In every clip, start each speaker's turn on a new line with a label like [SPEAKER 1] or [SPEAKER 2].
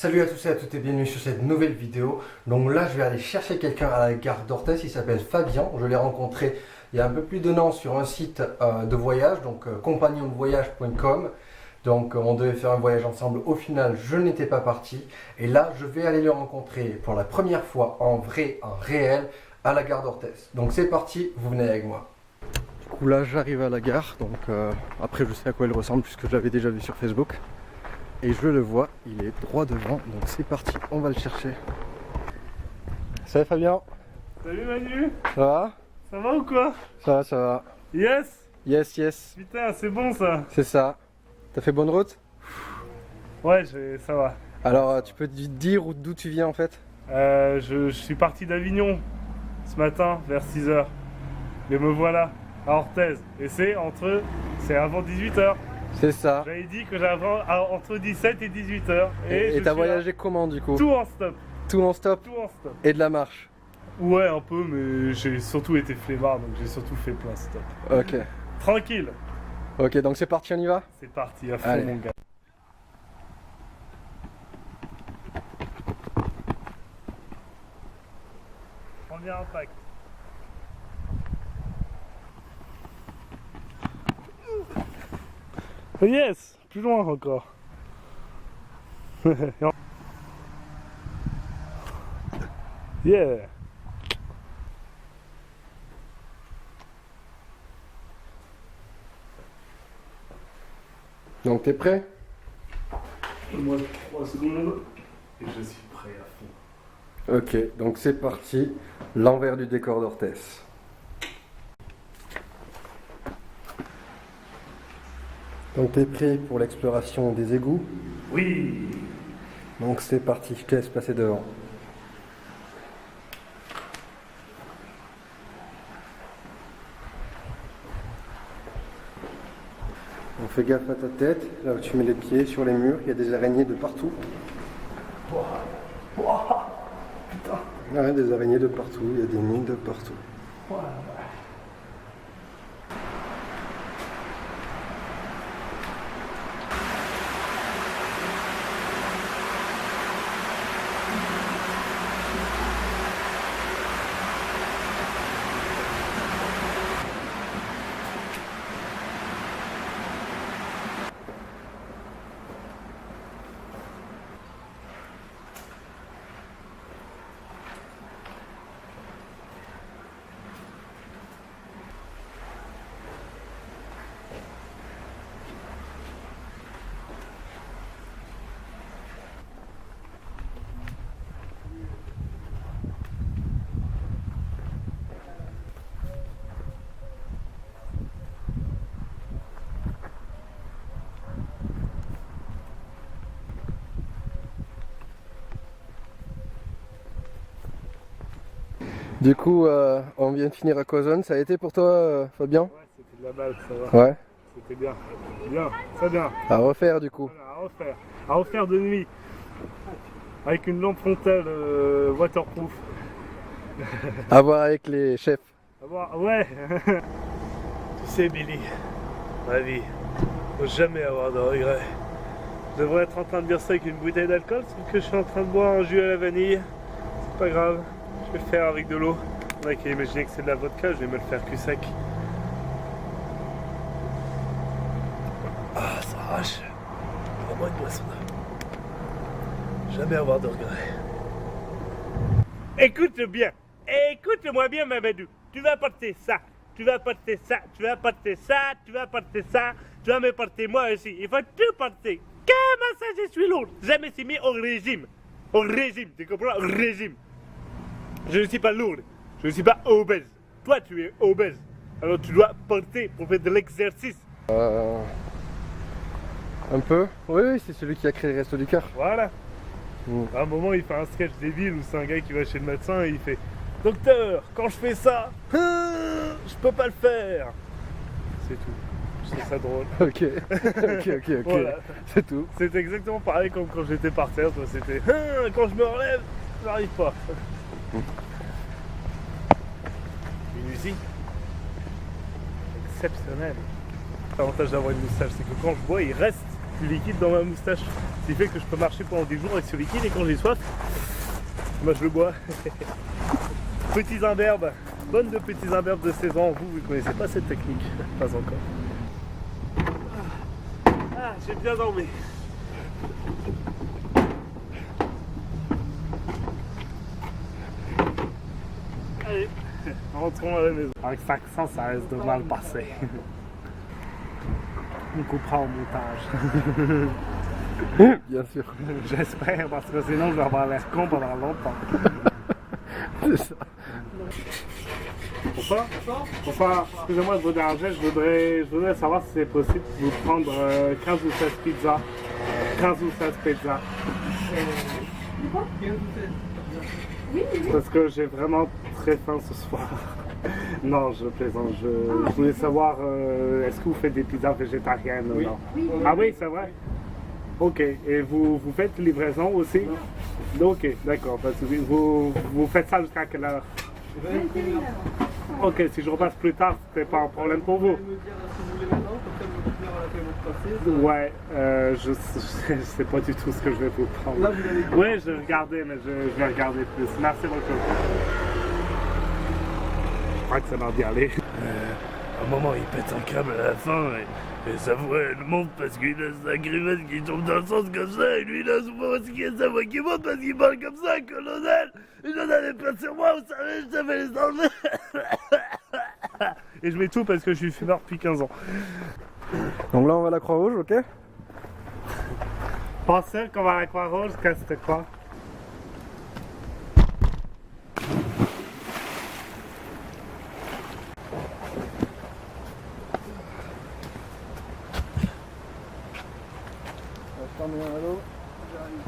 [SPEAKER 1] Salut à tous et à toutes et bienvenue sur cette nouvelle vidéo. Donc là je vais aller chercher quelqu'un à la gare d'Orthez, il s'appelle Fabien. Je l'ai rencontré il y a un peu plus d'un an sur un site de voyage, donc compagnondevoyage.com. Donc on devait faire un voyage ensemble, au final je n'étais pas parti. Et là je vais aller le rencontrer pour la première fois en vrai, en réel, à la gare d'Orthez. Donc c'est parti, vous venez avec moi. Du coup là j'arrive à la gare, donc après je sais à quoi il ressemble puisque je l'avais déjà vu sur Facebook. Et je le vois, il est droit devant, donc c'est parti, on va le chercher. Salut Fabien.
[SPEAKER 2] Salut Manu.
[SPEAKER 1] Ça va?
[SPEAKER 2] Ça va ou quoi?
[SPEAKER 1] Ça va, ça va.
[SPEAKER 2] Yes.
[SPEAKER 1] Yes.
[SPEAKER 2] Putain, c'est bon ça.
[SPEAKER 1] C'est ça. T'as fait bonne route?
[SPEAKER 2] Ouais, ça va.
[SPEAKER 1] Alors, tu peux te dire d'où tu viens en fait?
[SPEAKER 2] Je suis parti d'Avignon ce matin vers 6h. Mais me voilà à Orthez. Et c'est avant 18h.
[SPEAKER 1] C'est ça.
[SPEAKER 2] J'avais dit que j'avais entre 17 et 18h.
[SPEAKER 1] Et t'as voyagé comment du coup?
[SPEAKER 2] Tout en stop.
[SPEAKER 1] Tout en stop?
[SPEAKER 2] Tout en stop.
[SPEAKER 1] Et de la marche?
[SPEAKER 2] Ouais, un peu, mais j'ai surtout été flemmard, donc j'ai surtout fait plein stop.
[SPEAKER 1] Ok.
[SPEAKER 2] Tranquille.
[SPEAKER 1] Ok, donc c'est parti, on y va?
[SPEAKER 2] C'est parti, à fond
[SPEAKER 1] Allez.
[SPEAKER 2] mon gars. Premier impact. Yes, plus loin encore. Yeah.
[SPEAKER 1] Donc t'es prêt?
[SPEAKER 2] Moi 3 secondes et je suis prêt à fond.
[SPEAKER 1] Ok, donc c'est parti, l'envers du décor d'Orthez. Donc t'es prêt pour l'exploration des égouts?
[SPEAKER 2] Oui.
[SPEAKER 1] Donc c'est parti, je te laisse passer devant. On fait gaffe à ta tête, là où tu mets les pieds sur les murs, il y a des araignées de partout.
[SPEAKER 2] Putain.
[SPEAKER 1] Ouais, des araignées de partout, il y a des nids de partout. Du coup, on vient de finir à Cozone, ça a été pour toi Fabien?
[SPEAKER 2] Ouais, c'était de la balle, ça va.
[SPEAKER 1] Ouais.
[SPEAKER 2] C'était bien. Bien, très bien.
[SPEAKER 1] À refaire du coup.
[SPEAKER 2] Voilà, à refaire. À refaire de nuit. Avec une lampe frontale waterproof.
[SPEAKER 1] À voir avec les chefs.
[SPEAKER 2] À voir, ouais. Tu sais Billy, ma vie, faut jamais avoir de regrets. Je devrais être en train de dire ça avec une bouteille d'alcool, sauf que je suis en train de boire un jus à la vanille. C'est pas grave, je vais le faire avec de l'eau. On a qu'à imaginer que c'est de la vodka, je vais me le faire cul sec. Ah, ça arrache. Vraiment une boisson. Jamais avoir de regrets. Écoute bien, écoute-moi bien Mamadou. Tu vas porter ça, tu vas porter ça, tu vas porter ça, tu vas porter ça, tu vas me porter moi aussi. Il faut tout porter. Comment ça je suis lourd? Jamais s'est mis au régime. Au régime, tu comprends? Au régime. Je ne suis pas lourd, je ne suis pas obèse. Toi tu es obèse. Alors tu dois porter pour faire de l'exercice.
[SPEAKER 1] Un peu? Oui, c'est celui qui a créé les Restos du Cœur.
[SPEAKER 2] Voilà. À un moment, il fait un sketch débile où c'est un gars qui va chez le médecin et il fait docteur, quand je fais ça, je peux pas le faire. C'est tout. Je trouve ça drôle.
[SPEAKER 1] Ok.
[SPEAKER 2] Voilà.
[SPEAKER 1] C'est tout.
[SPEAKER 2] C'est exactement pareil comme quand j'étais par terre. Toi, c'était quand je me relève, j'arrive pas. Une usine exceptionnelle. L'avantage d'avoir une moustache, c'est que quand je bois, il reste du liquide dans ma moustache. Ce qui fait que je peux marcher pendant des jours avec ce liquide et quand j'ai soif, moi je le bois. Petits imberbes, bonne de petits imberbes de saison. Vous ne connaissez pas cette technique? Pas encore. Ah, j'ai bien dormi. Allez, rentrons à la maison. Avec cet accent, ça reste de mal passé. On coupera au montage.
[SPEAKER 1] Bien sûr.
[SPEAKER 2] J'espère, parce que sinon je vais avoir l'air con pendant longtemps.
[SPEAKER 1] C'est ça.
[SPEAKER 2] Bonsoir, excusez-moi de vous déranger, je voudrais savoir si c'est possible de vous prendre 15 ou 16 pizzas. 15 ou 16 pizzas. Parce que j'ai vraiment très faim ce soir. Non, je plaisante. Je voulais savoir, est-ce que vous faites des pizzas végétariennes ou non? Ah oui, c'est vrai? Ok, et vous faites livraison aussi? Ok, d'accord. Vous faites ça jusqu'à quelle heure? Ok, si je repasse plus tard, c'est pas un problème pour vous. Ouais, je sais pas du tout ce que je vais vous prendre. Oui, je vais regarder, mais je vais regarder plus. Merci beaucoup. Je crois que ça va bien aller. À un moment, il pète un câble à la fin et sa voix elle monte parce qu'il a sa grimace qui tombe dans le sens comme ça et lui il a souvent aussi sa voix qui monte parce qu'il parle comme ça, colonel. Il en a des plans sur moi, vous savez, je savais les enlever. Et je mets tout parce que je suis fumeur depuis 15 ans.
[SPEAKER 1] Donc là on va à la Croix-Rouge, ok?
[SPEAKER 2] Pensez qu'on va à la Croix-Rouge, qu'est-ce que c'était quoi?
[SPEAKER 1] Je t'en mets un à l'eau. J'arrive.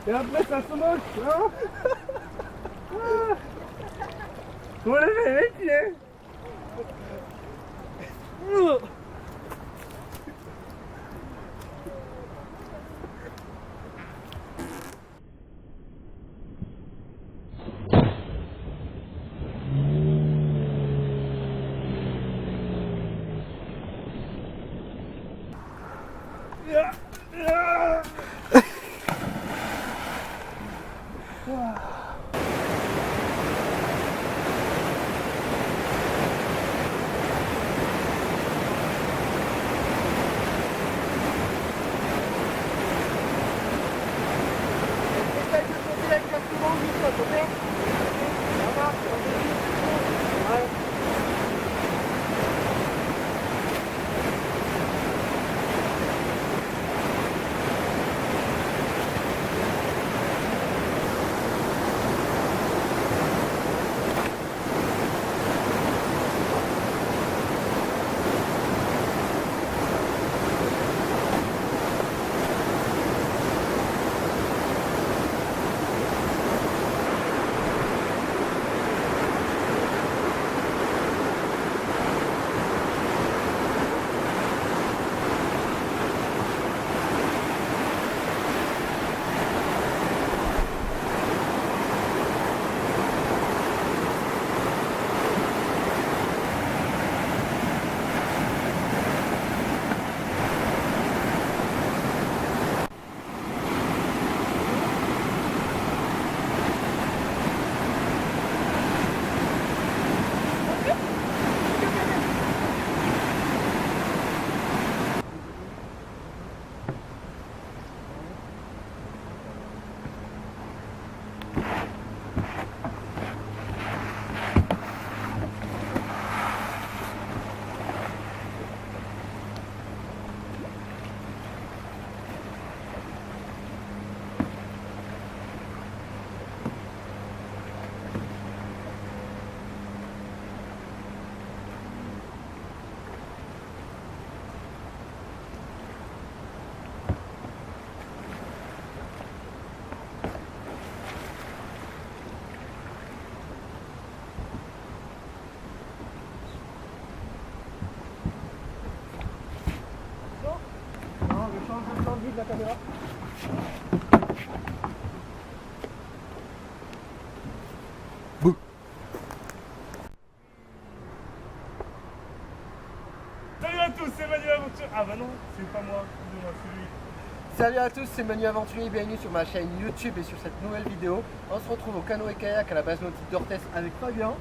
[SPEAKER 1] Et après ça se moque, hein? Vous levez les pieds. caméra. Bouh.
[SPEAKER 2] Salut à tous, c'est Manu Aventure. Ah bah non, c'est pas moi, excusez-moi, c'est lui.
[SPEAKER 1] Salut à tous, c'est Manu Aventurier, bienvenue sur ma chaîne YouTube et sur cette nouvelle vidéo. On se retrouve au canoë kayak à la base nautique d'Orthez avec Fabien.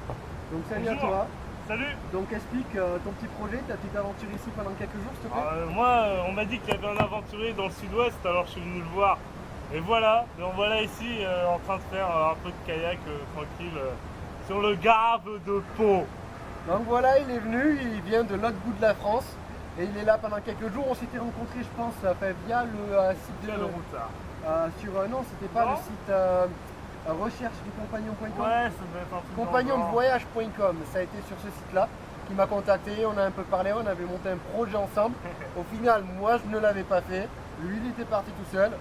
[SPEAKER 1] Donc salut
[SPEAKER 2] Bonjour.
[SPEAKER 1] à toi.
[SPEAKER 2] Salut.
[SPEAKER 1] Donc explique ton petit projet, ta petite aventure ici pendant quelques jours s'il te plaît.
[SPEAKER 2] Moi, on m'a dit qu'il y avait un aventurier dans le sud-ouest, alors je suis venu le voir. Et voilà, donc voilà ici en train de faire un peu de kayak tranquille sur le Gave de Pau.
[SPEAKER 1] Donc voilà, il est venu, il vient de l'autre bout de la France et il est là pendant quelques jours. On s'était rencontrés je pense via le site de...
[SPEAKER 2] Quelle route ça?
[SPEAKER 1] non, c'était pas
[SPEAKER 2] Non.
[SPEAKER 1] le site recherche du compagnon.com.
[SPEAKER 2] Ouais, ça devait être un truc
[SPEAKER 1] Compagnondevoyage.com, ça a été sur ce site-là qui m'a contacté, on a un peu parlé, on avait monté un projet ensemble. Au final, moi je ne l'avais pas fait, lui il était parti tout seul.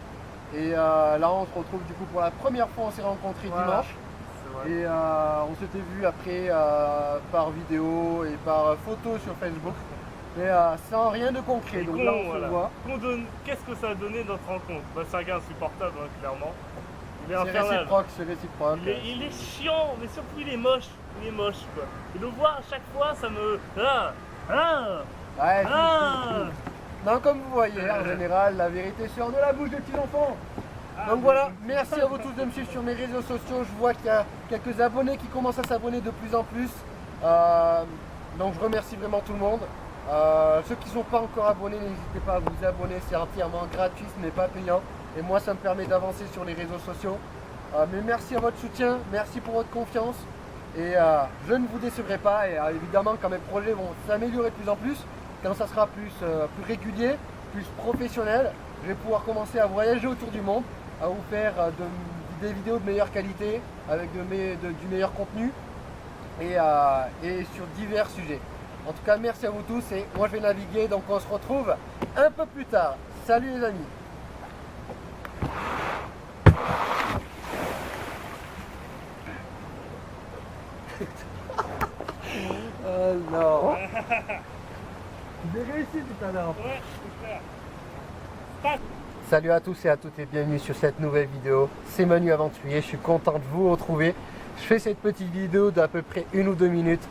[SPEAKER 1] Et là on se retrouve du coup pour la première fois, on s'est rencontrés dimanche.
[SPEAKER 2] C'est vrai.
[SPEAKER 1] Et on s'était vu après par vidéo et par photo sur Facebook. Mais sans rien de concret,
[SPEAKER 2] Et
[SPEAKER 1] donc
[SPEAKER 2] con,
[SPEAKER 1] là on
[SPEAKER 2] voilà.
[SPEAKER 1] se voit.
[SPEAKER 2] Qu'est-ce que ça a donné notre rencontre? Bah, c'est un gars insupportable, hein, clairement. Il est
[SPEAKER 1] C'est
[SPEAKER 2] infernal.
[SPEAKER 1] réciproque, c'est réciproque.
[SPEAKER 2] Il est chiant, mais surtout il est moche. Il est moche quoi. Et le voir à chaque fois, ça me.
[SPEAKER 1] Ouais,
[SPEAKER 2] Ah.
[SPEAKER 1] non, comme vous voyez, en général, la vérité sort de la bouche des petits enfants. Donc voilà, merci à vous tous de me suivre sur mes réseaux sociaux. Je vois qu'il y a quelques abonnés qui commencent à s'abonner de plus en plus. Donc je remercie vraiment tout le monde. Ceux qui ne sont pas encore abonnés, n'hésitez pas à vous abonner. C'est entièrement gratuit, ce n'est pas payant. Et moi, ça me permet d'avancer sur les réseaux sociaux. Mais merci à votre soutien, merci pour votre confiance. Et je ne vous décevrai pas. Et évidemment, quand mes projets vont s'améliorer de plus en plus, quand ça sera plus régulier, plus professionnel, je vais pouvoir commencer à voyager autour du monde, à vous faire des vidéos de meilleure qualité, avec du meilleur contenu et sur divers sujets. En tout cas, merci à vous tous et moi je vais naviguer, donc on se retrouve un peu plus tard. Salut les amis! Oh non! J'ai réussi tout à l'heure.
[SPEAKER 2] Ouais, c'est clair.
[SPEAKER 1] Salut à tous et à toutes et bienvenue sur cette nouvelle vidéo. C'est Manu Aventurier, je suis content de vous retrouver. Je fais cette petite vidéo d'à peu près 1 ou 2 minutes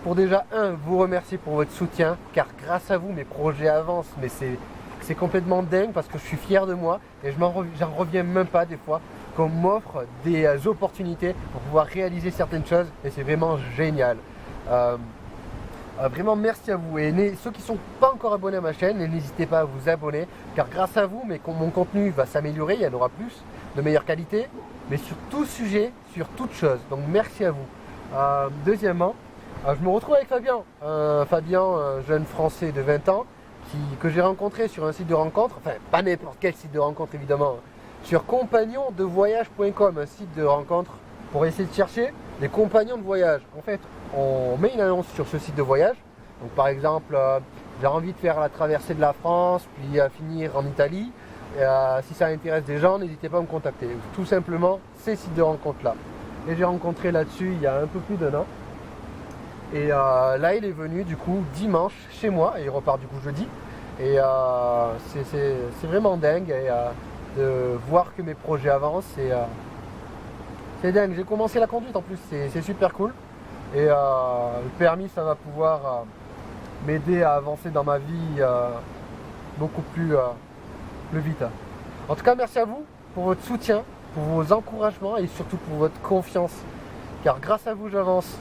[SPEAKER 1] pour déjà vous remercier pour votre soutien, car grâce à vous mes projets avancent, mais c'est complètement dingue parce que je suis fier de moi et j'en reviens même pas des fois qu'on m'offre des opportunités pour pouvoir réaliser certaines choses et c'est vraiment génial. Vraiment merci à vous et ceux qui ne sont pas encore abonnés à ma chaîne, n'hésitez pas à vous abonner car grâce à vous mon contenu va s'améliorer, il y en aura plus de meilleure qualité mais sur tout sujet, sur toute chose, donc merci à vous. Deuxièmement, je me retrouve avec Fabien, un jeune français de 20 ans que j'ai rencontré sur un site de rencontre, enfin pas n'importe quel site de rencontre évidemment, sur compagnondevoyage.com, un site de rencontre pour essayer de chercher des compagnons de voyage. En fait, on met une annonce sur ce site de voyage. Donc par exemple, j'ai envie de faire la traversée de la France, puis finir en Italie. Si ça intéresse des gens, n'hésitez pas à me contacter. Tout simplement, ces sites de rencontre là. Et j'ai rencontré là-dessus il y a un peu plus d'1 an. Et là, il est venu du coup dimanche chez moi et il repart du coup jeudi. Et c'est vraiment dingue de voir que mes projets avancent. C'est dingue, j'ai commencé la conduite en plus, c'est super cool. Et le permis, ça va pouvoir m'aider à avancer dans ma vie beaucoup plus vite. En tout cas, merci à vous pour votre soutien, pour vos encouragements et surtout pour votre confiance. Car grâce à vous, j'avance.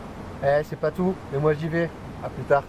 [SPEAKER 1] C'est pas tout, mais moi j'y vais. À plus tard.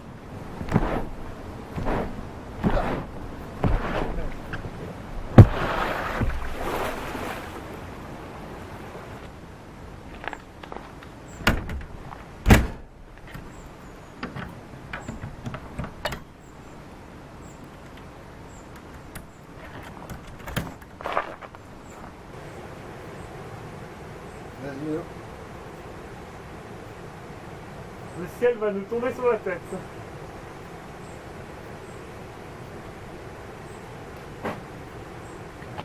[SPEAKER 2] Le ciel va nous tomber sur la tête.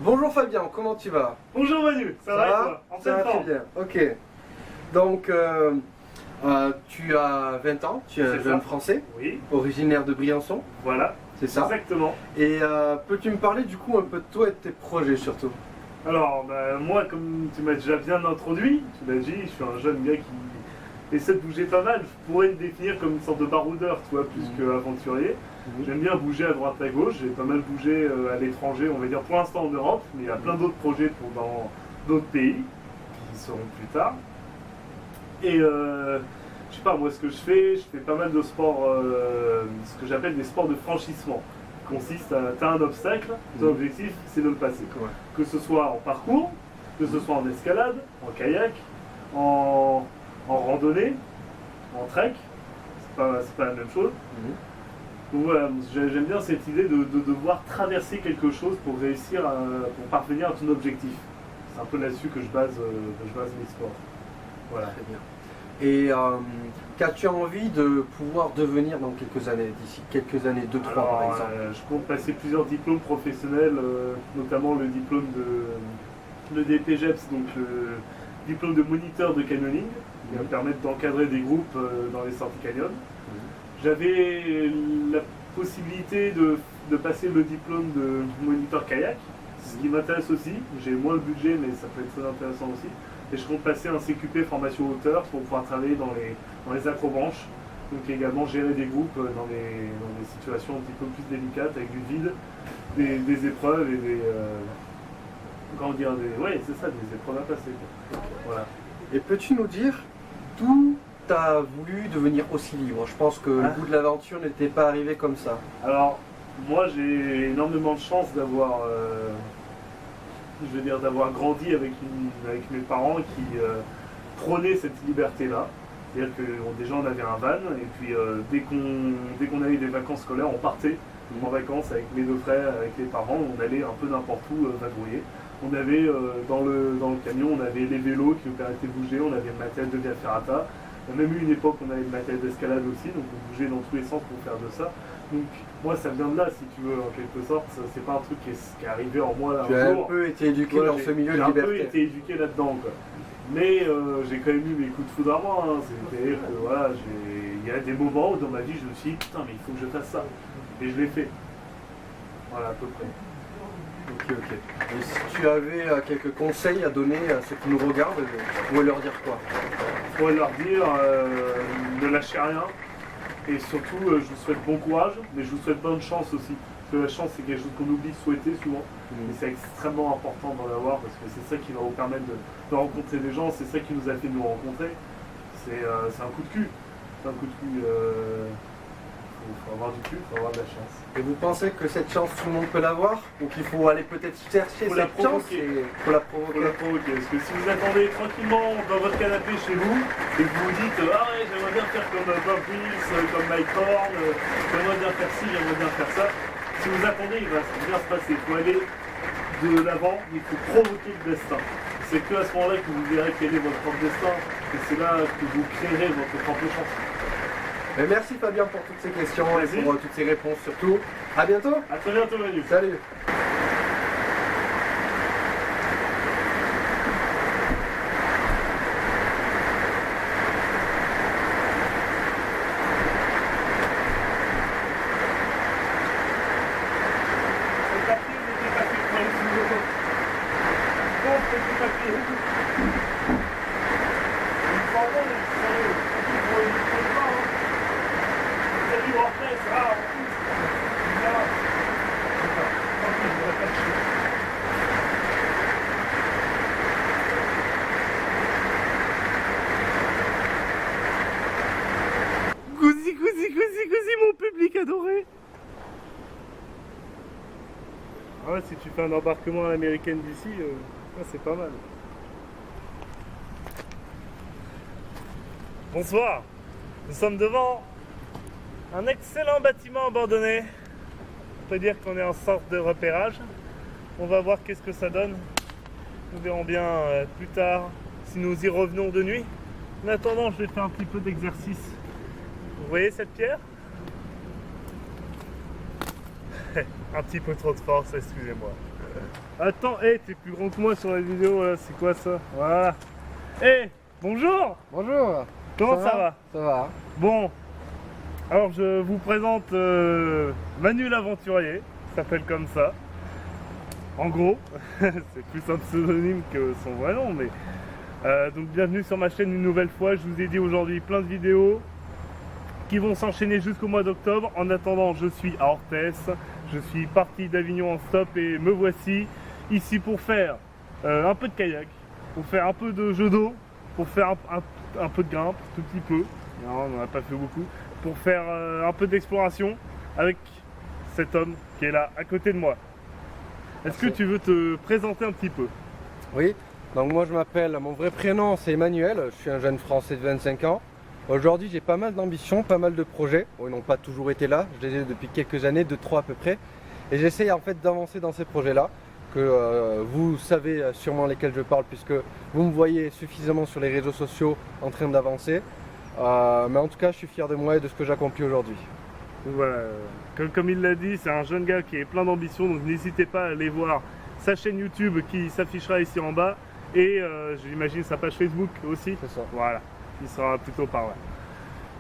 [SPEAKER 1] Bonjour Fabien, comment tu vas?
[SPEAKER 2] Bonjour Manu, ça va et toi? En
[SPEAKER 1] Ça
[SPEAKER 2] pleine
[SPEAKER 1] va très
[SPEAKER 2] forme.
[SPEAKER 1] bien, ok. Donc, tu as 20 ans, tu es un
[SPEAKER 2] C'est
[SPEAKER 1] jeune
[SPEAKER 2] ça.
[SPEAKER 1] français,
[SPEAKER 2] Oui,
[SPEAKER 1] originaire de Briançon.
[SPEAKER 2] voilà.
[SPEAKER 1] c'est ça?
[SPEAKER 2] Exactement.
[SPEAKER 1] Et peux-tu me parler du coup un peu de toi et de tes projets surtout?
[SPEAKER 2] Alors, bah, moi, comme tu m'as déjà bien introduit, tu l'as dit, je suis un jeune gars qui essaie de bouger pas mal. Je pourrais me définir comme une sorte de baroudeur, tu vois, plus qu'aventurier. J'aime bien bouger à droite à gauche, j'ai pas mal bougé à l'étranger, on va dire pour l'instant en Europe, mais il y a plein d'autres projets dans d'autres pays qui seront plus tard. Et je sais pas, moi ce que je fais pas mal de sports, ce que j'appelle des sports de franchissement. Qui consiste à t'as un obstacle, ton objectif c'est de le passer.
[SPEAKER 1] Ouais.
[SPEAKER 2] Que ce soit en parcours, que ce soit en escalade, en kayak, en randonnée, en trek, c'est pas la même chose. Donc voilà, j'aime bien cette idée de devoir traverser quelque chose pour réussir pour parvenir à ton objectif. C'est un peu là-dessus que je base mes sports. Voilà.
[SPEAKER 1] Très bien. Et qu'as-tu envie de pouvoir devenir dans quelques années, d'ici quelques années, 2-3 par exemple?
[SPEAKER 2] Je compte passer plusieurs diplômes professionnels, notamment le diplôme le DPGEPS, donc le diplôme de moniteur de canyoning, qui va me permettre d'encadrer des groupes dans les sorties canyon. J'avais la possibilité de passer le diplôme de moniteur kayak, ce qui m'intéresse aussi. J'ai moins le budget, mais ça peut être très intéressant aussi. Et je compte passer un CQP formation hauteur pour pouvoir travailler dans les acrobranches. Donc également gérer des groupes dans des situations un petit peu plus délicates, avec du vide, des épreuves et des... comment dire, ouais, c'est ça, des épreuves à passer. Voilà.
[SPEAKER 1] Et peux-tu nous dire d'où tu as voulu devenir aussi libre? Je pense que le goût de l'aventure n'était pas arrivé comme ça.
[SPEAKER 2] Alors, moi j'ai énormément de chance d'avoir d'avoir grandi avec mes parents qui prônaient cette liberté-là. C'est-à-dire que déjà on avait un van et puis dès qu'on avait des vacances scolaires, on partait en vacances avec mes deux frères, avec les parents, on allait un peu n'importe où vadrouiller. On avait dans le camion, on avait les vélos qui nous permettaient de bouger, on avait le matériel de via ferrata. Il y a même eu une époque où on avait le matériel d'escalade aussi, donc on bougeait dans tous les sens pour faire de ça. Donc moi ça vient de là si tu veux en quelque sorte, c'est pas un truc qui est arrivé en moi un
[SPEAKER 1] jour. Tu as un peu été éduqué
[SPEAKER 2] voilà,
[SPEAKER 1] dans ce milieu de
[SPEAKER 2] liberté. J'ai un peu
[SPEAKER 1] liberté.
[SPEAKER 2] été éduqué là-dedans quoi. Mais j'ai quand même eu mes coups de foudre à moi, hein. C'est-à-dire que voilà, il y a des moments où dans ma vie je me suis dit putain mais il faut que je fasse ça. Et je l'ai fait. Voilà à peu près.
[SPEAKER 1] Ok. Et si tu avais quelques conseils à donner à ceux qui nous regardent, tu pourrais leur dire quoi?
[SPEAKER 2] Je pourrais leur dire ne lâchez rien. Et surtout, je vous souhaite bon courage, mais je vous souhaite bonne chance aussi. Parce que la chance, c'est quelque chose qu'on oublie de souhaiter souvent. Et c'est extrêmement important d'en avoir parce que c'est ça qui va vous permettre de rencontrer des gens, c'est ça qui nous a fait nous rencontrer. C'est un coup de cul. C'est un coup de cul. Faut avoir du cul, faut avoir de la chance.
[SPEAKER 1] Et vous pensez que cette chance, tout le monde peut l'avoir? Ou qu'il faut aller peut-être chercher
[SPEAKER 2] Faut la
[SPEAKER 1] cette chance
[SPEAKER 2] provoquer.
[SPEAKER 1] Faut la provoquer.
[SPEAKER 2] Faut la provoquer. Parce que si vous attendez tranquillement dans votre canapé chez vous et que vous vous dites ah ouais j'aimerais bien faire comme Bob Wills, comme Mike Horn, j'aimerais bien faire ci, j'aimerais bien faire ça. Si vous attendez, il va bien se passer. Il faut aller de l'avant, il faut provoquer le destin. C'est que à ce moment-là que vous verrez quel est votre propre destin et c'est là que vous créerez votre propre chance.
[SPEAKER 1] Mais merci Fabien pour toutes ces questions et pour toutes ces réponses surtout. À bientôt.
[SPEAKER 2] A très bientôt Manu.
[SPEAKER 1] Salut.
[SPEAKER 2] Mon public adoré. Ah ouais, si tu fais un embarquement à l'américaine d'ici, c'est pas mal. Bonsoir, nous sommes devant un excellent bâtiment abandonné. On peut dire qu'on est en sorte de repérage. On va voir qu'est-ce que ça donne. Nous verrons bien plus tard si nous y revenons de nuit. En attendant, je vais faire un petit peu d'exercice. Vous voyez cette pierre? Un petit peu trop de force, excusez-moi. Attends, t'es plus grand que moi sur la vidéo, là. C'est quoi ça? Voilà. Bonjour.
[SPEAKER 1] Bonjour.
[SPEAKER 2] Comment ça va?
[SPEAKER 1] Ça va.
[SPEAKER 2] Bon, Alors je vous présente Manu l'aventurier, il s'appelle comme ça. En gros, c'est plus un pseudonyme que son vrai nom, mais donc bienvenue sur ma chaîne une nouvelle fois. Je vous ai dit aujourd'hui plein de vidéos qui vont s'enchaîner jusqu'au mois d'octobre. En attendant, je suis à Orthès, je suis parti d'Avignon en stop et me voici ici pour faire un peu de kayak, pour faire un peu de jeu d'eau, pour faire un peu de grimpe, tout petit peu, non, on n'en a pas fait beaucoup, pour faire un peu d'exploration avec cet homme qui est là à côté de moi. Est-ce que tu veux te présenter un petit peu?
[SPEAKER 1] Oui, donc moi je m'appelle, mon vrai prénom c'est Emmanuel, je suis un jeune Français de 25 ans. Aujourd'hui j'ai pas mal d'ambitions, pas mal de projets, ils n'ont pas toujours été là, je les ai depuis quelques années, 2-3 à peu près. Et j'essaye en fait d'avancer dans ces projets-là, que vous savez sûrement lesquels je parle puisque vous me voyez suffisamment sur les réseaux sociaux en train d'avancer. Mais en tout cas je suis fier de moi et de ce que j'accomplis aujourd'hui.
[SPEAKER 2] Voilà, comme il l'a dit, c'est un jeune gars qui est plein d'ambition, donc n'hésitez pas à aller voir sa chaîne YouTube qui s'affichera ici en bas et j'imagine sa page Facebook aussi.
[SPEAKER 1] C'est ça.
[SPEAKER 2] Voilà, qui sera plutôt par là.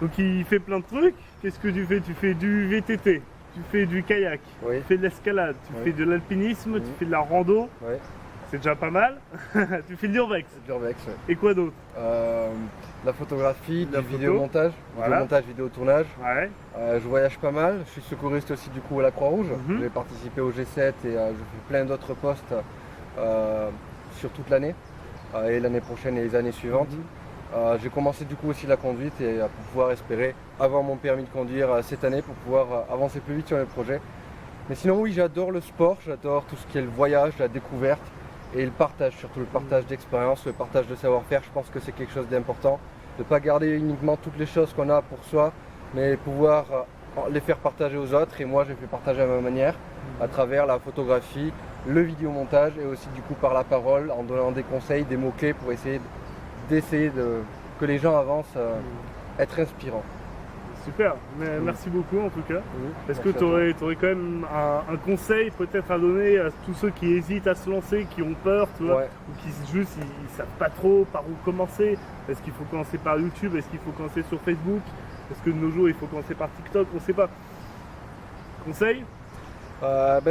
[SPEAKER 2] Donc il fait plein de trucs. Qu'est-ce que tu fais? Tu fais du VTT, tu fais du kayak,
[SPEAKER 1] Oui.
[SPEAKER 2] tu fais de l'escalade, tu
[SPEAKER 1] Oui.
[SPEAKER 2] fais de l'alpinisme,
[SPEAKER 1] Oui.
[SPEAKER 2] tu fais de la rando,
[SPEAKER 1] Oui,
[SPEAKER 2] c'est déjà pas mal. Tu fais de l'urbex.
[SPEAKER 1] c'est l'urbex. Ouais.
[SPEAKER 2] Et quoi d'autre?
[SPEAKER 1] La photographie,
[SPEAKER 2] La
[SPEAKER 1] du
[SPEAKER 2] photo.
[SPEAKER 1] vidéomontage,
[SPEAKER 2] Voilà.
[SPEAKER 1] vidéomontage, vidéo-tournage.
[SPEAKER 2] Ouais.
[SPEAKER 1] Je voyage pas mal, je suis secouriste aussi du coup à la Croix-Rouge.
[SPEAKER 2] Mhm.
[SPEAKER 1] J'ai participé au G7 et je fais plein d'autres postes sur toute l'année et l'année prochaine et les années suivantes. J'ai commencé du coup aussi la conduite et pour pouvoir espérer avoir mon permis de conduire cette année pour pouvoir avancer plus vite sur mes projets. Mais sinon oui, j'adore le sport, j'adore tout ce qui est le voyage, la découverte et le partage, surtout le partage d'expérience, le partage de savoir-faire. Je pense que c'est quelque chose d'important, de ne pas garder uniquement toutes les choses qu'on a pour soi, mais pouvoir les faire partager aux autres. Et moi je les fais partager à ma manière, à travers la photographie, le vidéomontage et aussi du coup par la parole, en donnant des conseils, des mots-clés pour essayer que les gens avancent, être inspirants.
[SPEAKER 2] Super, mais merci beaucoup en tout cas. Est-ce que
[SPEAKER 1] Merci à toi.
[SPEAKER 2] tu aurais quand même un conseil peut-être à donner à tous ceux qui hésitent à se lancer, qui ont peur, tu vois,
[SPEAKER 1] Ouais.
[SPEAKER 2] ou qui juste ils savent pas trop par où commencer? Est-ce qu'il faut commencer par YouTube? Est-ce qu'il faut commencer sur Facebook? Est-ce que de nos jours il faut commencer par TikTok? On sait pas. Conseil?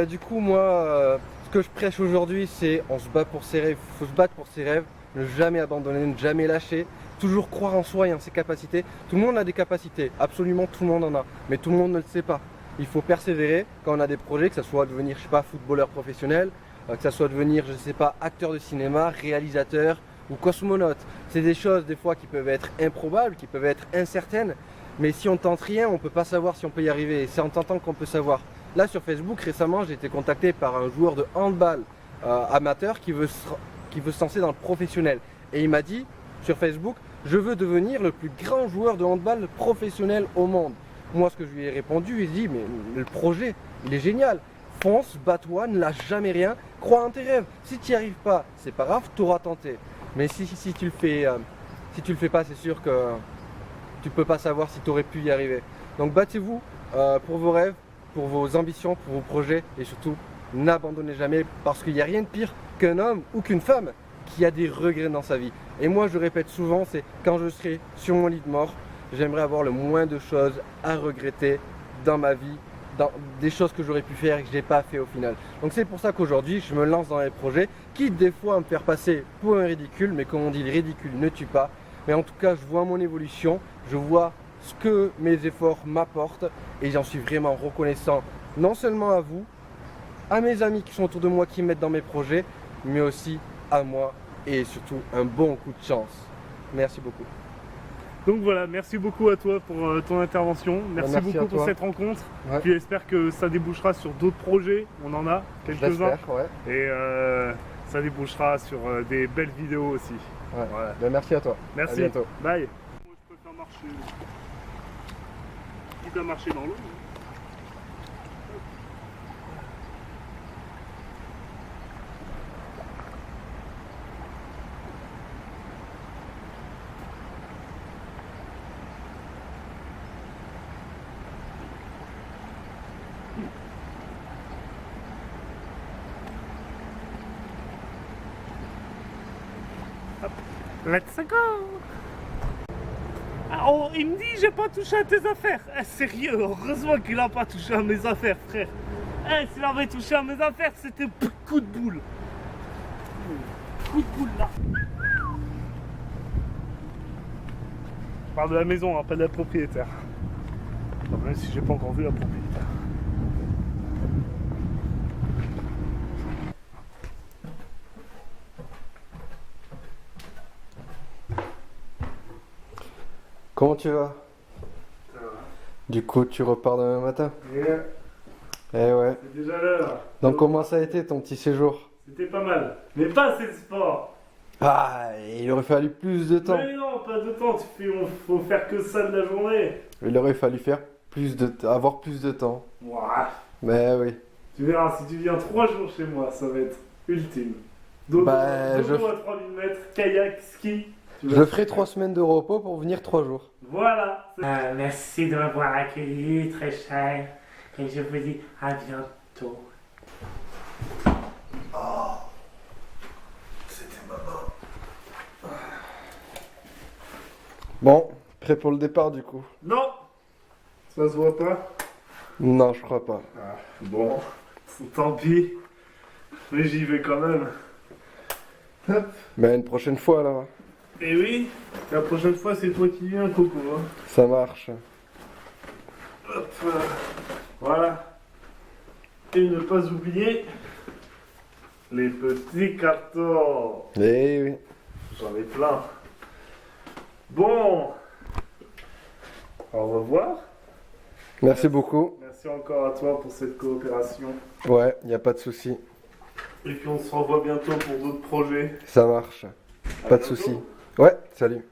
[SPEAKER 1] Du coup moi ce que je prêche aujourd'hui c'est on se bat pour ses rêves, il faut se battre pour ses rêves, ne jamais abandonner, ne jamais lâcher, toujours croire en soi et en ses capacités. Tout le monde a des capacités, absolument tout le monde en a, mais tout le monde ne le sait pas. Il faut persévérer quand on a des projets, que ce soit devenir je sais pas footballeur professionnel, que ce soit devenir je sais pas acteur de cinéma, réalisateur ou cosmonaute. C'est des choses des fois qui peuvent être improbables, qui peuvent être incertaines, mais si on tente rien, on ne peut pas savoir si on peut y arriver, et c'est en tentant qu'on peut savoir. Là sur Facebook récemment j'ai été contacté par un joueur de handball amateur qui veut se lancer dans le professionnel. Et il m'a dit sur Facebook, je veux devenir le plus grand joueur de handball professionnel au monde. Moi ce que je lui ai répondu, il dit mais le projet il est génial. Fonce, bats-toi, ne lâche jamais rien, crois en tes rêves. Si tu n'y arrives pas, c'est pas grave, tu auras tenté. Mais si tu le fais pas, c'est sûr que tu peux pas savoir si tu aurais pu y arriver. Donc battez-vous pour vos rêves, pour vos ambitions, pour vos projets et surtout n'abandonnez jamais parce qu'il n'y a rien de pire qu'un homme ou qu'une femme qui a des regrets dans sa vie. Et moi je répète souvent, c'est quand je serai sur mon lit de mort, j'aimerais avoir le moins de choses à regretter dans ma vie, dans des choses que j'aurais pu faire et que je n'ai pas fait au final. Donc c'est pour ça qu'aujourd'hui je me lance dans les projets, quitte des fois à me faire passer pour un ridicule, mais comme on dit le ridicule ne tue pas. Mais en tout cas je vois mon évolution, je vois ce que mes efforts m'apportent et j'en suis vraiment reconnaissant non seulement à vous, à mes amis qui sont autour de moi qui m'aident dans mes projets, mais aussi à moi et surtout un bon coup de chance. Merci beaucoup.
[SPEAKER 2] Donc voilà, merci beaucoup à toi pour ton intervention. Merci
[SPEAKER 1] Merci
[SPEAKER 2] beaucoup
[SPEAKER 1] à
[SPEAKER 2] pour
[SPEAKER 1] toi.
[SPEAKER 2] cette rencontre.
[SPEAKER 1] Ouais.
[SPEAKER 2] Puis j'espère que ça débouchera sur d'autres projets. On en a quelques-uns.
[SPEAKER 1] J'espère, ouais.
[SPEAKER 2] Et ça débouchera sur des belles vidéos aussi.
[SPEAKER 1] Ouais.
[SPEAKER 2] Voilà.
[SPEAKER 1] Ben, merci à toi.
[SPEAKER 2] Merci.
[SPEAKER 1] À bientôt.
[SPEAKER 2] Bye. Moi, je préfère marcher. Quitte à marcher dans l'eau. Let's go! Ow. Oh, il me dit j'ai pas touché à tes affaires. Sérieux, heureusement qu'il a pas touché à mes affaires, frère. S'il avait touché à mes affaires, c'était coup de boule. Coup de boule là. Je parle de la maison, hein, pas de la propriétaire. Enfin, même si j'ai pas encore vu la propriétaire.
[SPEAKER 1] Comment tu vas?
[SPEAKER 2] Ça va.
[SPEAKER 1] Du coup, tu repars demain matin? Eh ouais.
[SPEAKER 2] C'est déjà l'heure.
[SPEAKER 1] Donc comment ça a été ton petit séjour?
[SPEAKER 2] C'était pas mal. Mais pas assez de sport.
[SPEAKER 1] Ah, il aurait fallu plus de temps.
[SPEAKER 2] Mais non, pas de temps. Faut faire que ça de la journée.
[SPEAKER 1] Il aurait fallu faire avoir plus de temps.
[SPEAKER 2] Ouah.
[SPEAKER 1] Mais oui.
[SPEAKER 2] Tu verras, si tu viens 3 jours chez moi, ça va être ultime. Dodo,
[SPEAKER 1] Bah,
[SPEAKER 2] dodo à 3000 mètres, kayak, ski.
[SPEAKER 1] Je ferai 3 semaines de repos pour venir 3 jours.
[SPEAKER 2] Voilà. Merci de m'avoir accueilli, très cher. Et je vous dis à bientôt.
[SPEAKER 1] C'était maman. Bon, prêt pour le départ du coup?
[SPEAKER 2] Non. Ça se voit pas?
[SPEAKER 1] Non, je crois pas.
[SPEAKER 2] Ah, bon, tant pis. Mais j'y vais quand même. Hop.
[SPEAKER 1] Mais une prochaine fois là.
[SPEAKER 2] Et oui, la prochaine fois c'est toi qui viens, Coco. Hein.
[SPEAKER 1] Ça marche.
[SPEAKER 2] Hop. Voilà. Et ne pas oublier les petits cartons.
[SPEAKER 1] Eh oui.
[SPEAKER 2] J'en ai plein. Bon. Au revoir.
[SPEAKER 1] Merci beaucoup.
[SPEAKER 2] Merci encore à toi pour cette coopération.
[SPEAKER 1] Ouais, y a pas de souci.
[SPEAKER 2] Et puis on se revoit bientôt pour d'autres projets.
[SPEAKER 1] Ça marche.
[SPEAKER 2] À
[SPEAKER 1] Pas de
[SPEAKER 2] bientôt.
[SPEAKER 1] souci. Ouais, salut.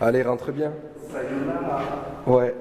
[SPEAKER 1] Allez, rentre bien.
[SPEAKER 2] Sayonara.
[SPEAKER 1] Ouais.